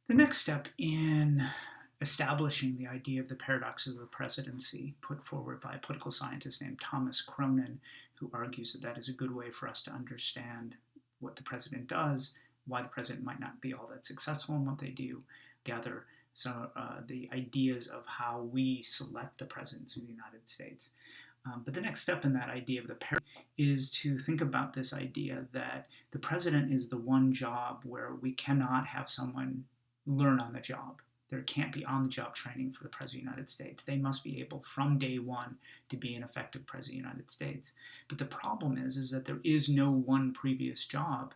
The next step in establishing the idea of the paradoxes of the presidency, put forward by a political scientist named Thomas Cronin, who argues that that is a good way for us to understand what the president does, why the president might not be all that successful in what they do, gather the ideas of how we select the presidency of the United States. But the next step in that idea of the paradox is to think about this idea that the president is the one job where we cannot have someone learn on the job. There can't be on the job training for the President of the United States. They must be able from day one to be an effective President of the United States. But the problem is that there is no one previous job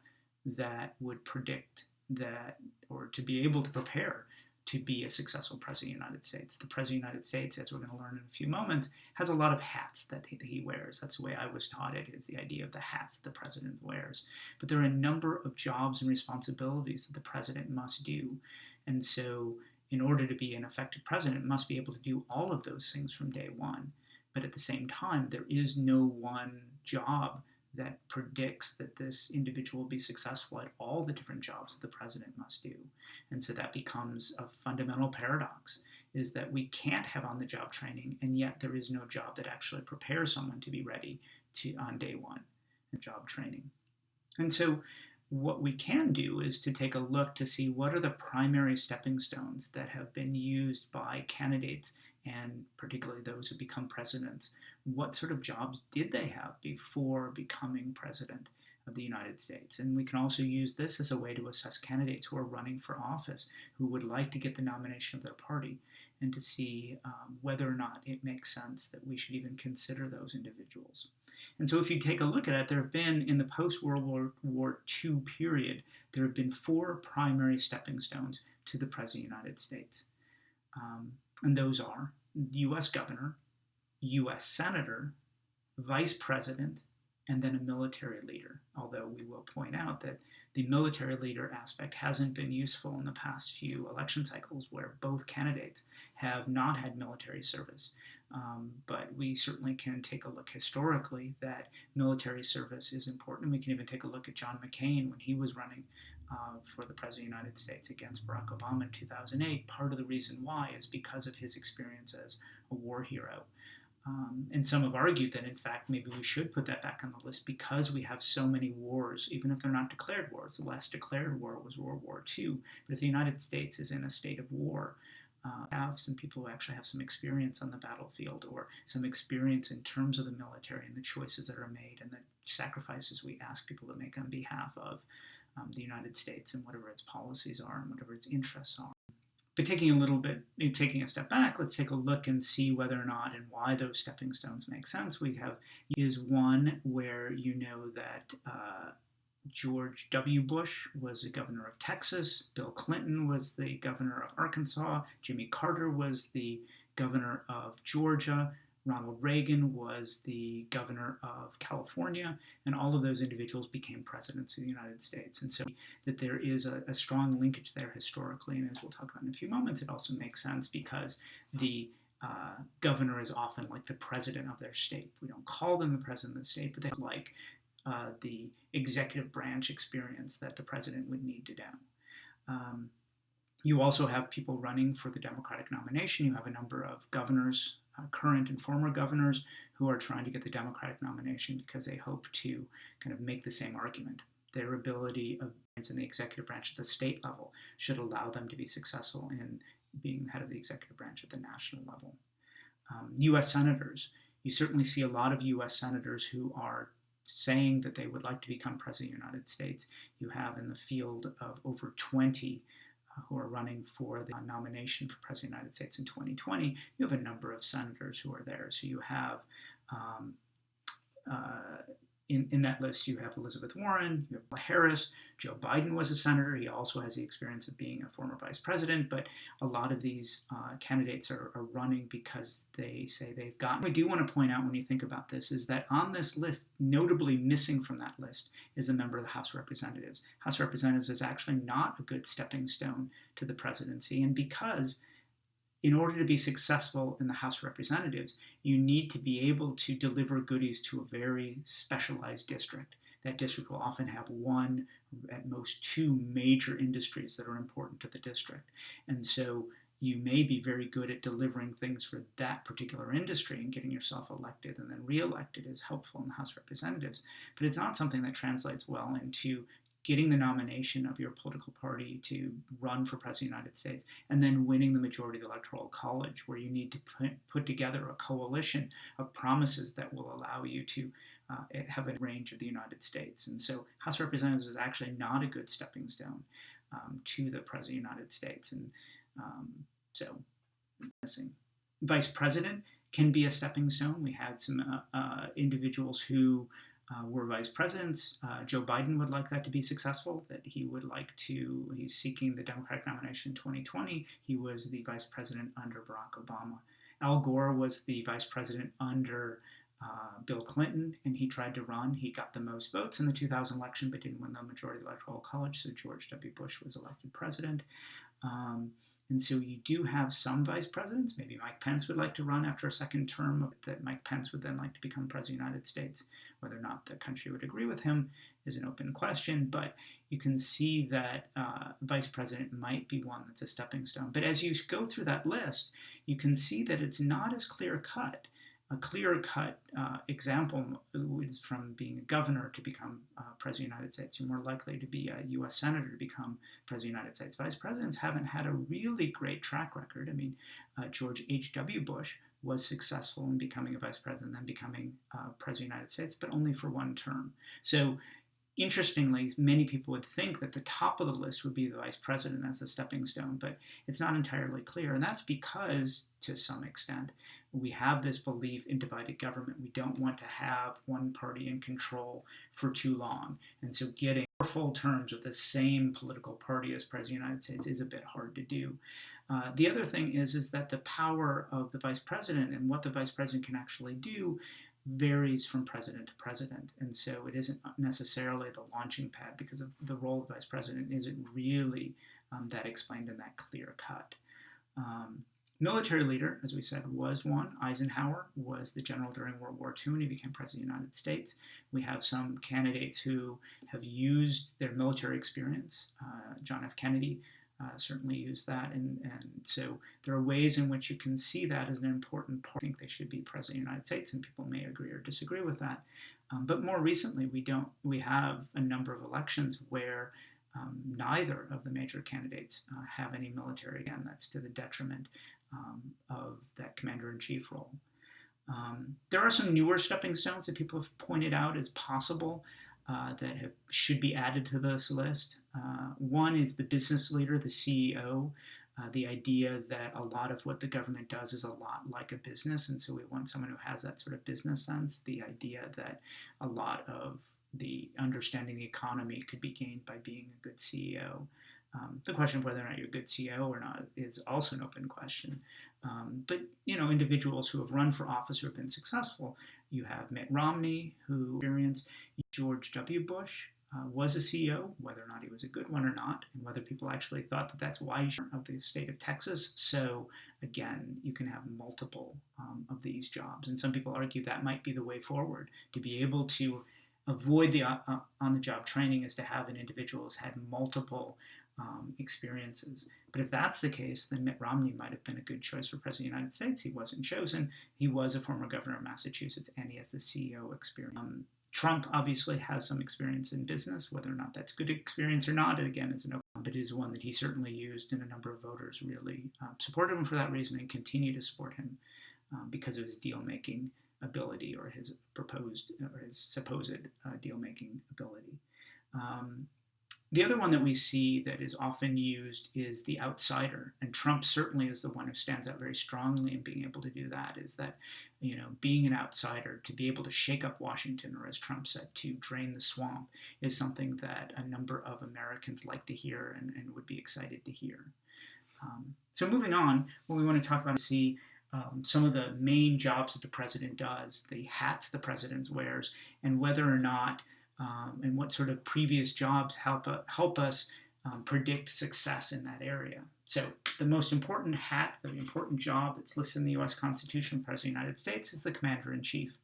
that would predict that or to be able to prepare to be a successful President of the United States. The President of the United States, as we're going to learn in a few moments, has a lot of hats that he wears. That's the way I was taught it, is the idea of the hats that the president wears. But there are a number of jobs and responsibilities that the president must do. And so in order to be an effective president, must be able to do all of those things from day one. But at the same time, there is no one job that predicts that this individual will be successful at all the different jobs that the president must do. And so that becomes a fundamental paradox, is that we can't have on-the-job training, and yet there is no job that actually prepares someone to be ready on day one in job training. And so what we can do is to take a look to see what are the primary stepping stones that have been used by candidates, and particularly those who become presidents. What sort of jobs did they have before becoming president of the United States? And we can also use this as a way to assess candidates who are running for office, who would like to get the nomination of their party, and to see whether or not it makes sense that we should even consider those individuals. And so if you take a look at it, there have been, in the post-World War II period, there have been 4 primary stepping stones to the President of the United States. And those are U.S. governor, U.S. senator, vice president, and then a military leader. Although we will point out that the military leader aspect hasn't been useful in the past few election cycles, where both candidates have not had military service. But we certainly can take a look historically that military service is important. We can even take a look at John McCain when he was running for the President of the United States against Barack Obama in 2008. Part of the reason why is because of his experience as a war hero. And some have argued that, in fact, maybe we should put that back on the list because we have so many wars, even if they're not declared wars. The last declared war was World War II. But if the United States is in a state of war, have some people who actually have some experience on the battlefield, or some experience in terms of the military and the choices that are made and the sacrifices we ask people to make on behalf of the United States and whatever its policies are and whatever its interests are. But taking a step back, let's take a look and see whether or not and why those stepping stones make sense. We have is one where you know that George W. Bush was the governor of Texas, Bill Clinton was the governor of Arkansas, Jimmy Carter was the governor of Georgia, Ronald Reagan was the governor of California, and all of those individuals became presidents of the United States. And so that there is a strong linkage there historically, and as we'll talk about in a few moments, it also makes sense because the governor is often like the president of their state. We don't call them the president of the state, but they have like the executive branch experience that the president would need to do. You also have people running for the Democratic nomination. You have a number of governors, current and former governors, who are trying to get the Democratic nomination because they hope to kind of make the same argument. Their ability of in the executive branch at the state level should allow them to be successful in being the head of the executive branch at the national level. U.S. senators, you certainly see a lot of U.S. senators who are saying that they would like to become president of the United States. You have in the field of over 20 who are running for the nomination for President of the United States in 2020, you have a number of senators who are there. So you have, in that list, you have Elizabeth Warren, you have Harris, Joe Biden was a senator. He also has the experience of being a former vice president, but a lot of these candidates are running because they say they've gotten. I do want to point out when you think about this is that on this list, notably missing from that list, is a member of the House of Representatives. House of Representatives is actually not a good stepping stone to the presidency, and because in order to be successful in the House of Representatives, you need to be able to deliver goodies to a very specialized district. That district will often have one at most two major industries that are important to the district. And so you may be very good at delivering things for that particular industry, and getting yourself elected and then reelected is helpful in the House of Representatives, but it's not something that translates well into getting the nomination of your political party to run for president of the United States, and then winning the majority of the Electoral College, where you need to put together a coalition of promises that will allow you to have a range of the United States. And so House of Representatives is actually not a good stepping stone to the president of the United States. And so vice president can be a stepping stone. We had some individuals who were vice presidents. Joe Biden would like that to be successful, that he would like to, he's seeking the Democratic nomination in 2020. He was the vice president under Barack Obama. Al Gore was the vice president under Bill Clinton, and he tried to run. He got the most votes in the 2000 election, but didn't win the majority of the Electoral College, so George W. Bush was elected president. And so you do have some vice presidents. Maybe Mike Pence would like to run after a second term, that Mike Pence would then like to become president of the United States. Whether or not the country would agree with him is an open question, but you can see that vice president might be one that's a stepping stone. But as you go through that list, you can see that it's not as clear-cut. A clear-cut example is from being a governor to become president of the United States. You're more likely to be a U.S. senator to become president of the United States. Vice presidents haven't had a really great track record. I mean, George H.W. Bush was successful in becoming a vice president and then becoming president of the United States, but only for one term. So interestingly, many people would think that the top of the list would be the vice president as a stepping stone, but it's not entirely clear. And that's because, to some extent, we have this belief in divided government. We don't want to have one party in control for too long. And so getting full terms of the same political party as president of the United States is a bit hard to do. The other thing is that the power of the vice president and what the vice president can actually do varies from president to president. And so it isn't necessarily the launching pad, because of the role of vice president isn't really that explained in that clear cut. Military leader, as we said, was one. Eisenhower was the general during World War II, and he became president of the United States. We have some candidates who have used their military experience. John F. Kennedy certainly used that, and so there are ways in which you can see that as an important part. I think they should be president of the United States, and people may agree or disagree with that. But more recently, we have a number of elections where neither of the major candidates have any military. Again, that's to the detriment of that commander-in-chief role. There are some newer stepping stones that people have pointed out as possible that should be added to this list. One is the business leader, the CEO. The idea that a lot of what the government does is a lot like a business, and so we want someone who has that sort of business sense. The idea that a lot of the understanding the economy could be gained by being a good CEO. The question of whether or not you're a good CEO or not is also an open question. But individuals who have run for office who have been successful. You have Mitt Romney, who experienced. George W. Bush was a CEO, whether or not he was a good one or not, and whether people actually thought that that's why he's of the state of Texas. So again, you can have multiple of these jobs, and some people argue that might be the way forward. To be able to avoid the on-the-job training is to have an individual who's had multiple experiences. But if that's the case, then Mitt Romney might have been a good choice for president of the United States. He wasn't chosen. He was a former governor of Massachusetts, and he has the CEO experience. Trump obviously has some experience in business. Whether or not that's good experience or not, again, is an open, but it is one that he certainly used, and a number of voters really supported him for that reason and continue to support him because of his deal-making ability, or his supposed deal-making ability. The other one that we see that is often used is the outsider, and Trump certainly is the one who stands out very strongly in being able to do that, is that, being an outsider, to be able to shake up Washington, or as Trump said, to drain the swamp, is something that a number of Americans like to hear and would be excited to hear. So moving on, what we want to talk about is some of the main jobs that the president does, the hats the president wears, and whether or not and what sort of previous jobs help us predict success in that area. So the most important hat, the important job that's listed in the U.S. Constitution, President of the United States, is the Commander-in-Chief.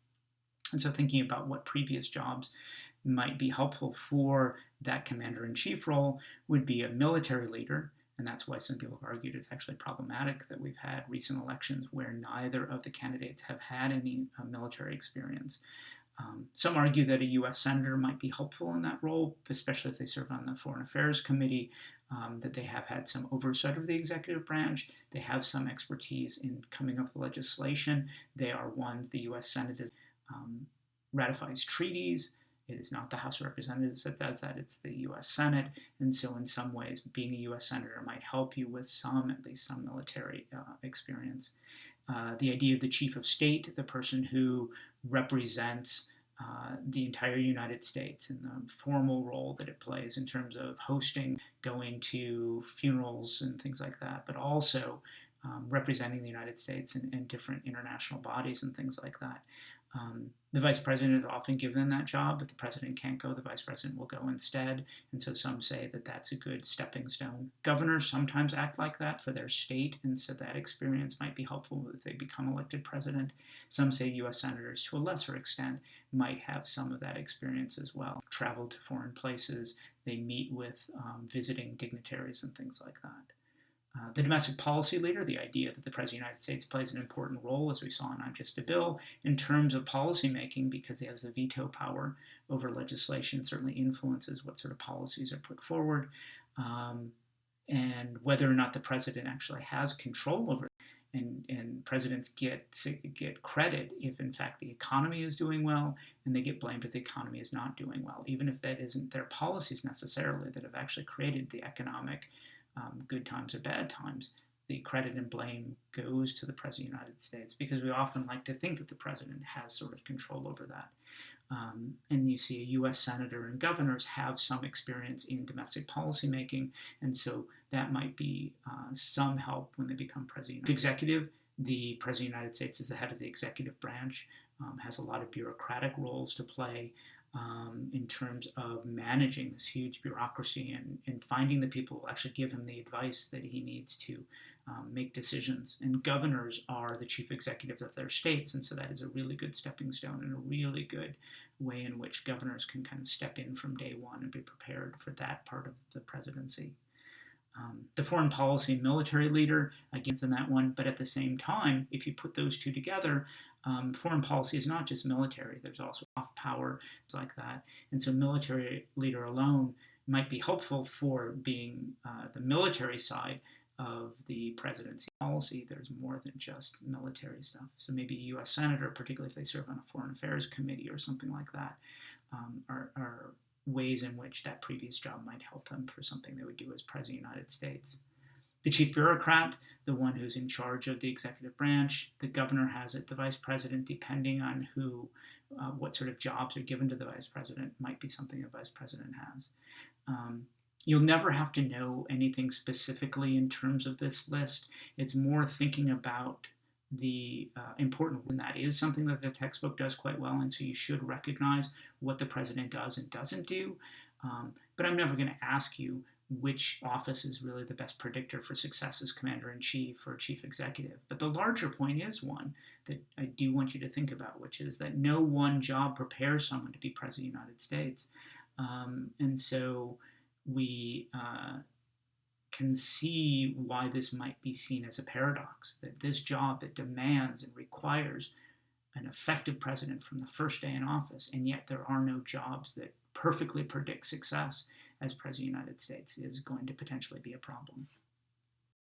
And so thinking about what previous jobs might be helpful for that commander-in-chief role would be a military leader. And that's why some people have argued it's actually problematic that we've had recent elections where neither of the candidates have had any military experience. Some argue that a U.S. senator might be helpful in that role, especially if they serve on the Foreign Affairs Committee, that they have had some oversight of the executive branch. They have some expertise in coming up with legislation. They are ones, the U.S. Senate ratifies treaties. It is not the House of Representatives that does that, it's the U.S. Senate. And so in some ways, being a U.S. senator might help you with at least some military experience. The idea of the chief of state, the person who represents the entire United States and the formal role that it plays in terms of hosting, going to funerals and things like that, but also representing the United States in different international bodies and things like that. The vice president is often given that job, but the president can't go. The vice president will go instead. And so some say that that's a good stepping stone. Governors sometimes act like that for their state, and so that experience might be helpful if they become elected president. Some say U.S. senators, to a lesser extent, might have some of that experience as well. Travel to foreign places, they meet with visiting dignitaries and things like that. The domestic policy leader, the idea that the President of the United States plays an important role, as we saw in I'm Just a Bill, in terms of policy making because he has the veto power over legislation, certainly influences what sort of policies are put forward, and whether or not the president actually has control over it. And presidents get credit if, in fact, the economy is doing well, and they get blamed if the economy is not doing well, even if that isn't their policies necessarily that have actually created the economic good times or bad times. The credit and blame goes to the President of the United States because we often like to think that the President has sort of control over that. And you see U.S. senator and governors have some experience in domestic policy making, and so that might be some help when they become President. The executive, the President of the United States is the head of the executive branch, has a lot of bureaucratic roles to play. In terms of managing this huge bureaucracy and finding the people who will actually give him the advice that he needs to make decisions. And governors are the chief executives of their states, and so that is a really good stepping stone and a really good way in which governors can kind of step in from day one and be prepared for that part of the presidency. The foreign policy and military leader, again, in that one, but at the same time, if you put those two together, foreign policy is not just military. There's also soft power, things like that. And so military leader alone might be helpful for being the military side of the presidency policy. There's more than just military stuff. So maybe a U.S. senator, particularly if they serve on a foreign affairs committee or something like that, are ways in which that previous job might help them for something they would do as President of the United States. The chief bureaucrat, the one who's in charge of the executive branch, the governor has it, the vice president, depending on what sort of jobs are given to the vice president, might be something the vice president has. You'll never have to know anything specifically in terms of this list. It's more thinking about the important, and that is something that the textbook does quite well, and so you should recognize what the president does and doesn't do. But I'm never going to ask you which office is really the best predictor for success as commander-in-chief or chief executive. But the larger point is one that I do want you to think about, which is that no one job prepares someone to be president of the United States. And so we can see why this might be seen as a paradox, that this job that demands and requires an effective president from the first day in office, and yet there are no jobs that perfectly predict success as president of the United States, is going to potentially be a problem.